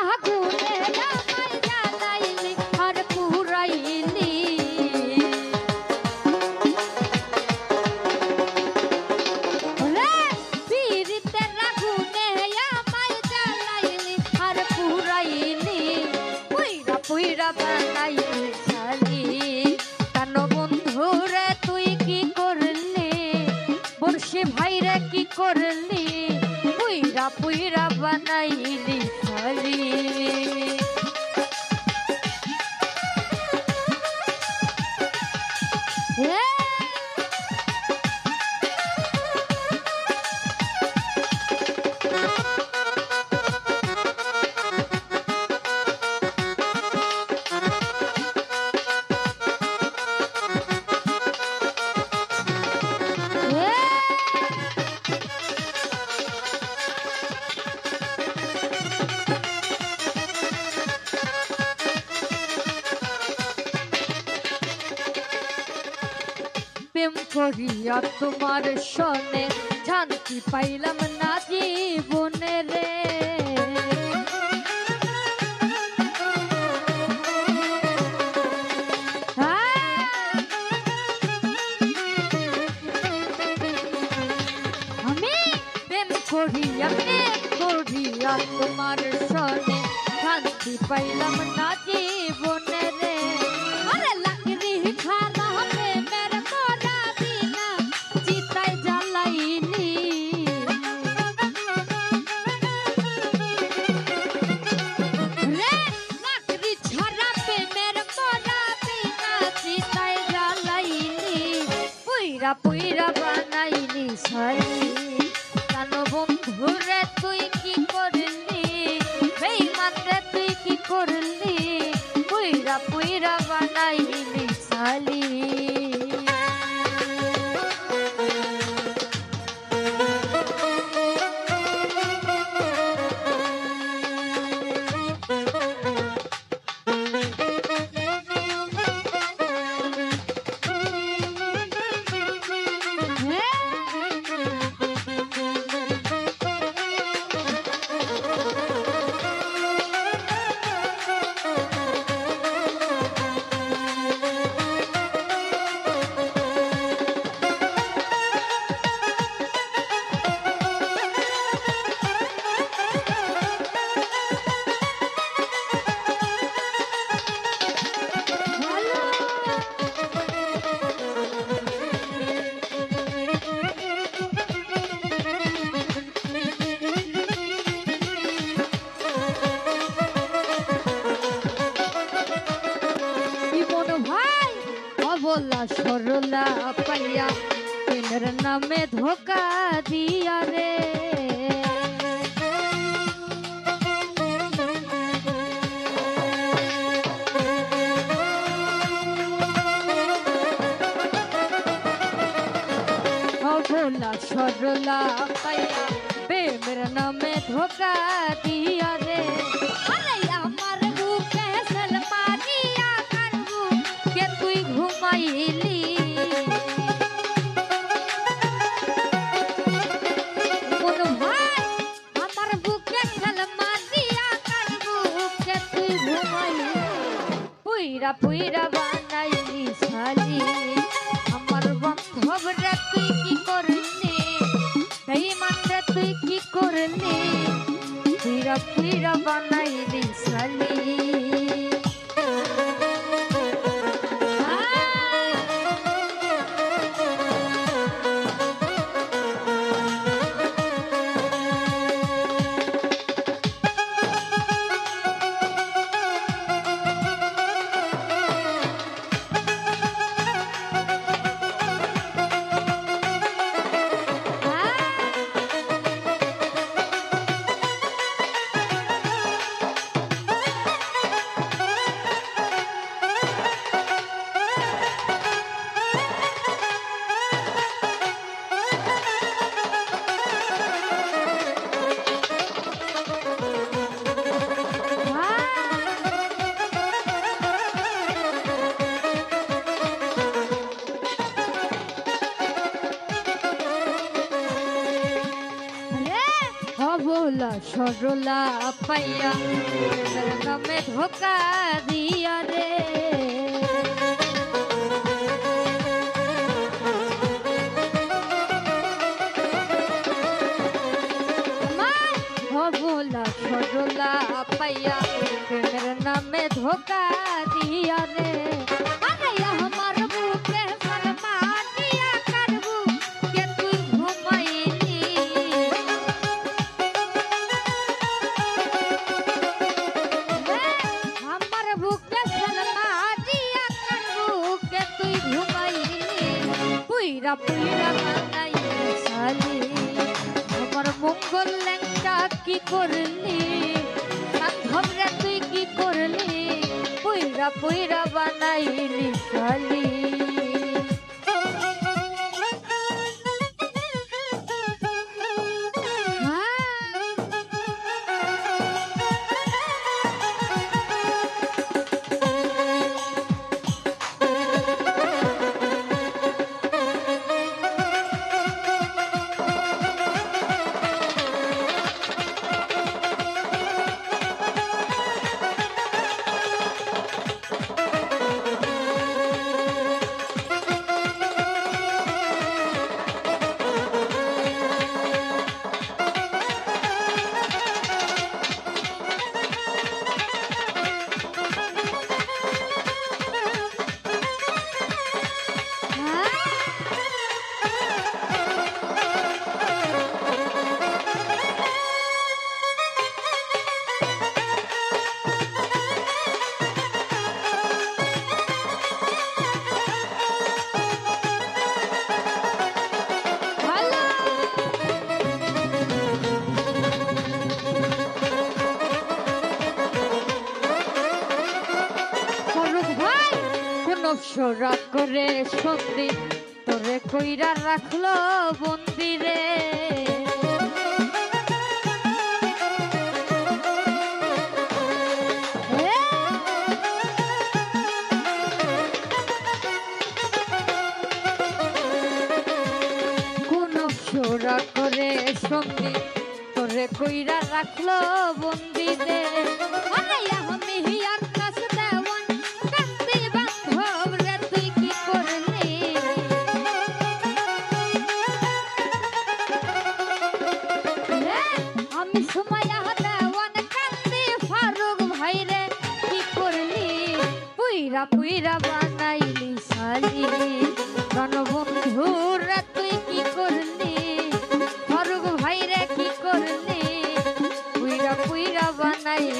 আগুনে আমায় জ্বালাইলি আর পুরাইলি ওরে পীড়িতের আগুনে আমায় জ্বালাইলি আর পুরাইলি পুইরা পুইরা বানাইলি শালি কেন বন্ধুরে তুই কি করলি বর্ষি ভাইরে কি করলি পুইরা পুইরা বানাইলি শালি প্রেম করিয়া তোমার সনে শান্তি পাইলাম না জীবনে রে আমি প্রেম করিয়া তোমার সনে শান্তি পাইলাম না জীবনে রে আরে লাগরি খানা প্রেমের করা বিনা চিতায় জ্বালাইলি রে লাগরি ছাড়া প্রেমের করা বিনা চিতায় জ্বালাইলি পুইরা পুইরা বানাইলি শালি কেন বন্ধুরে তুই কি করলি বেঈমানরে তুই কি করলি পুইরা পুইরা বানাইলি শালি বলা সরলা পাইয়া প্রেমের নামে ধোকা দিয়া রে ভোলা সরলা পাইয়া প্রেমের নামে ধোকা দিয়া রে আরে আমার বুকে সলমানিয়া করবু কে তুই ঘুমাইলি মনু ভাই আমার বুকে সলমানিয়া করবু কে তুই ঘুমাইলি পুইরা পুইরা বানাইলি শালি আমার বান্ধব রে তুই কি করলি বেঈমানরে তুই কি করলি পুইরা পুইরা বানাইলি শালি ভোলা সরলা পাইয়া নামে ধোকা দিয়া রে ভোলা সরলা পাইয়া প্রেমের নামে ধোকা দিয়া রে আমার বুকে সলমা দিয়া কারবু কে তুই ঘুমাইলি আমার বুকে সলমা দিয়া কারবু কে তুই ঘুমাইলি পুইরা পুইরা বানাইলি সালি আমার মঙ্গল ল্যাংটা কি করলি ঘবরা তুই কি করলি পুইরা পুইরা বানাইলি শালি সোরা করে সন্ধি তোরে কইরা রাখলো বন্দিরে কোন সোরা করে সন্ধি তোরে কইরা রাখলো বন্দিরে আমি হিয়ার কাছ দেওয়ান কান্দি বান্ধব রে তুই কি করলি আমি সুমাইয়া দেওয়ান কান্দি ফারুক ভাই রে কি করলি পুইরা পুইরা বানাইলি শালি গণবন্ধু রে তুই কি করলি ফারুক ভাই রে কি করলি পুইরা পুইরা বানাইলি